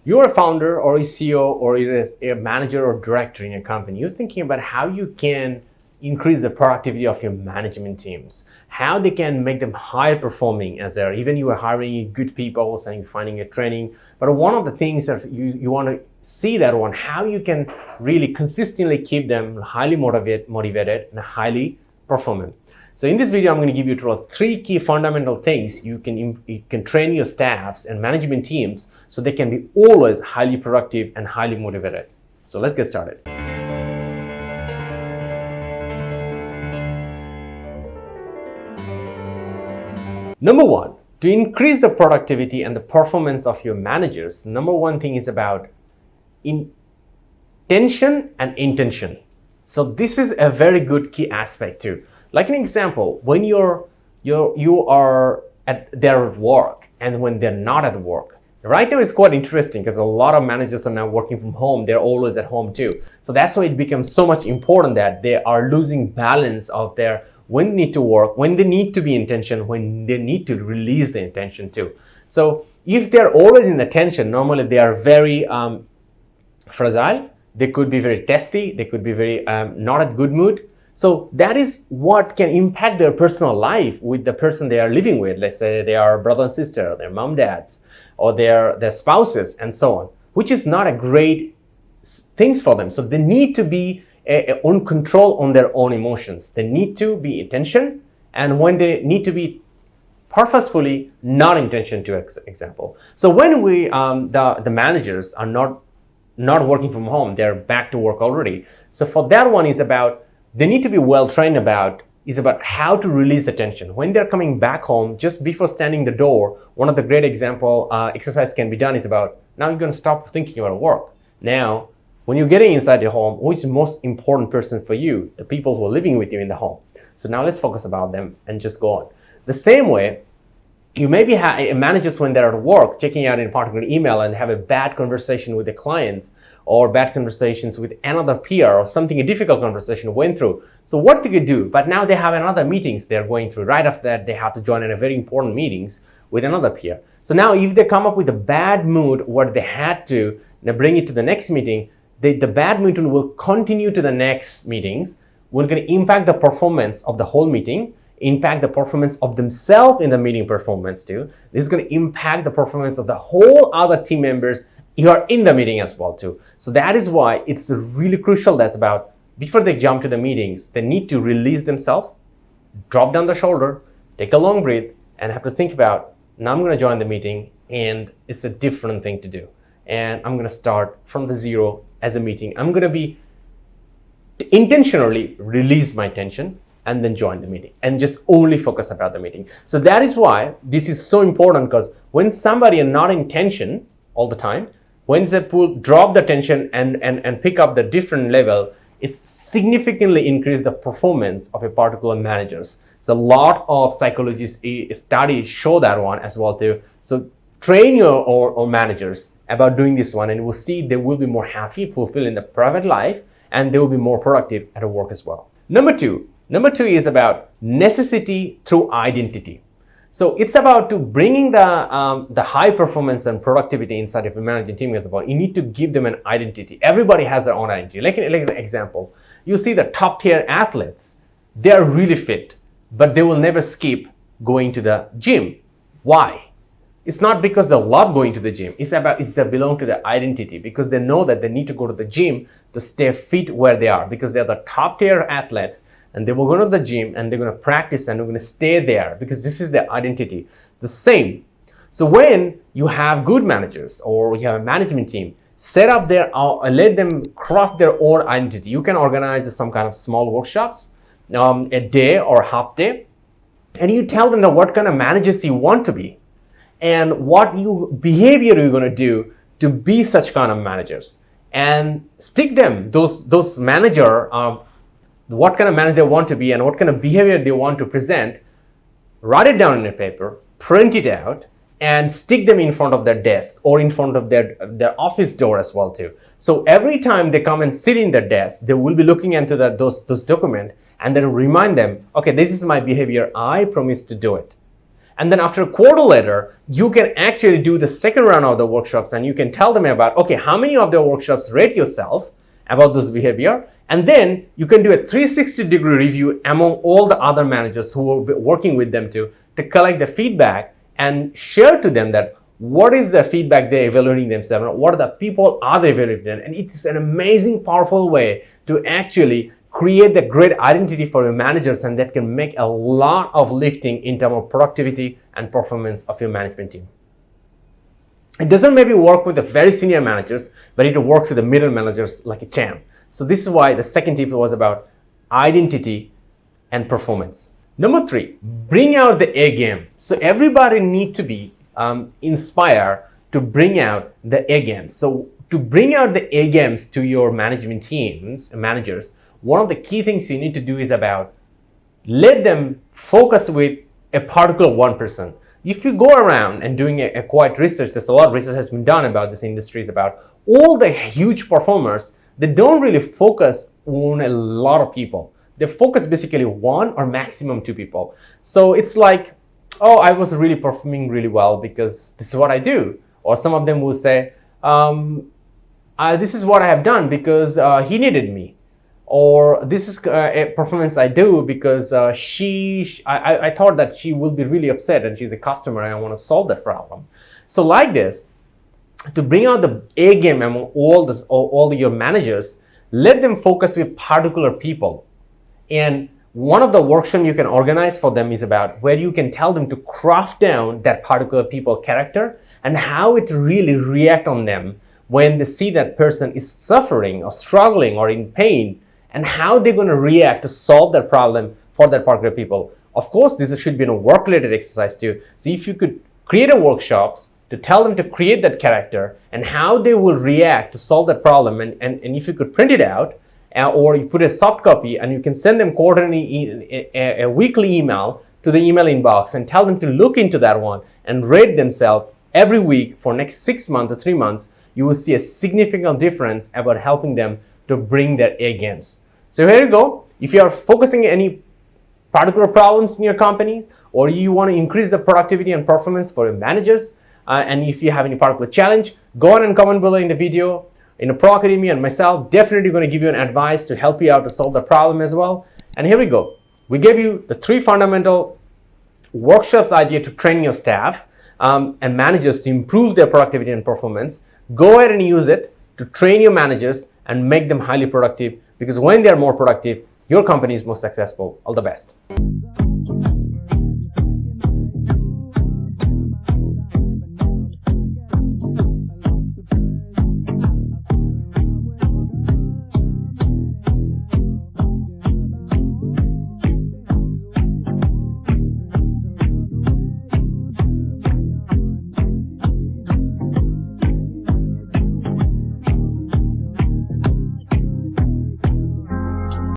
You're a founder or a CEO or you're a manager or director in a company. You're thinking about how you can increase the productivity of your management teams, how they can make them high performing as they're, even you are hiring good people and you're finding a training. But one of the things that you want to see that one, how you can really consistently keep them highly motivated and highly performant. So in this video, I'm going to give you three key fundamental things you can train your staffs and management teams so they can be always highly productive and highly motivated. So let's get started. Number one, to increase the productivity and the performance of your managers, number one thing is about tension and intention. So this is a very good key aspect too. Like an example, when you are at their work and when they're not at work. Right now it's quite interesting because a lot of managers are now working from home. They're always at home too. So that's why it becomes so much important that they are losing balance of their when they need to work, when they need to be in tension, when they need to release the intention too. So if they're always in the tension, normally they are very fragile. They could be very testy. They could be very not at good mood. So that is what can impact their personal life with the person they are living with. Let's say they are brother and sister, their mom, dads, or their spouses and so on, which is not a great things for them. So they need to be on control on their own emotions. They need to be in tension, and when they need to be purposefully not in tension, to example. So when we the managers are not working from home, they're back to work already. So for that one is about they need to be well trained about how to release the tension. When they're coming back home, just before standing the door, one of the great example exercise can be done is about, now you're going to stop thinking about work. Now, when you're getting inside your home, who is the most important person for you? The people who are living with you in the home. So now let's focus about them and just go on. The same way, you maybe have managers when they're at work, checking out in a particular email and have a bad conversation with the clients or bad conversations with another peer or something, a difficult conversation went through. So what do you do? But now they have another meetings they're going through. Right after that, they have to join in a very important meetings with another peer. So now if they come up with a bad mood where they had to bring it to the next meeting, the bad mood will continue to the next meetings. We're going to impact the performance of the whole meeting, impact the performance of themselves in the meeting performance too. This is going to impact the performance of the whole other team members who are in the meeting as well too. So that is why it's really crucial. That's about before they jump to the meetings, they need to release themselves, drop down the shoulder, take a long breath, and have to think about, now I'm going to join the meeting and it's a different thing to do. And I'm going to start from the zero as a meeting. I'm going to be intentionally release my tension and then join the meeting and just only focus about the meeting. So that is why this is so important, because when somebody are not in tension all the time, when they drop the tension and pick up the different level, it significantly increase the performance of a particular managers. So a lot of psychologists studies show that one as well too. So train your or managers about doing this one, and we'll see they will be more happy, fulfilled in the private life, and they will be more productive at work as well. Number two is about necessity through identity. So it's about to bringing the high performance and productivity inside of a managing team as well. You need to give them an identity. Everybody has their own identity. Like an example, you see the top tier athletes, they are really fit, but they will never skip going to the gym. Why? It's not because they love going to the gym. It's they belong to their identity, because they know that they need to go to the gym to stay fit where they are, because they're the top tier athletes. And they will go to the gym and they're going to practice and they're going to stay there because this is their identity. The same. So when you have good managers or you have a management team, set up let them craft their own identity. You can organize some kind of small workshops, a day or half day, and you tell them what kind of managers you want to be and what behavior you're going to do to be such kind of managers, and stick them those manager. What kind of manager they want to be and what kind of behavior they want to present, write it down in a paper, print it out, and stick them in front of their desk or in front of their office door as well too. So every time they come and sit in their desk, they will be looking into those documents and then remind them, okay, this is my behavior, I promise to do it. And then after a quarter later, you can actually do the second round of the workshops, and you can tell them about, okay, how many of the workshops rate yourself about this behavior. And then you can do a 360-degree review among all the other managers who will be working with them to collect the feedback and share to them that what is the feedback they're evaluating themselves, what are the people are they evaluating them. And it's an amazing, powerful way to actually create the great identity for your managers, and that can make a lot of lifting in terms of productivity and performance of your management team. It doesn't maybe work with the very senior managers, but it works with the middle managers like a champ. So this is why the second tip was about identity and performance. Number 3, bring out the A game. So everybody needs to be inspired to bring out the A games. So to bring out the A games to your management teams, managers, one of the key things you need to do is about let them focus with a particular one person. If you go around and doing a quiet research, there's a lot of research has been done about this industries, about all the huge performers, they don't really focus on a lot of people. They focus basically one or maximum 2 people. So it's like, oh, I was really performing really well because this is what I do. Or some of them will say, this is what I have done because he needed me. Or this is a performance I do because I thought that she will be really upset and she's a customer and I want to solve that problem. So like this, to bring out the A game among all your managers, let them focus with particular people. And one of the workshops you can organize for them is about where you can tell them to craft down that particular people character and how it really react on them when they see that person is suffering or struggling or in pain, and how they're going to react to solve that problem for that particular people. Of course, this should be a work-related exercise too. So if you could create a workshops to tell them to create that character and how they will react to solve that problem, and if you could print it out, or you put a soft copy and you can send them quarterly, a weekly email to the email inbox and tell them to look into that one and rate themselves every week for next 6 months or 3 months, you will see a significant difference about helping them to bring their A games. So here you go. If you are focusing any particular problems in your company, or you want to increase the productivity and performance for your managers, and if you have any particular challenge, go on and comment below in the video. In the Pro Academy and myself, definitely going to give you an advice to help you out to solve the problem as well. And here we go. We gave you the 3 fundamental workshops idea to train your staff and managers to improve their productivity and performance. Go ahead and use it to train your managers and make them highly productive, because when they are more productive, your company is more successful. All the best.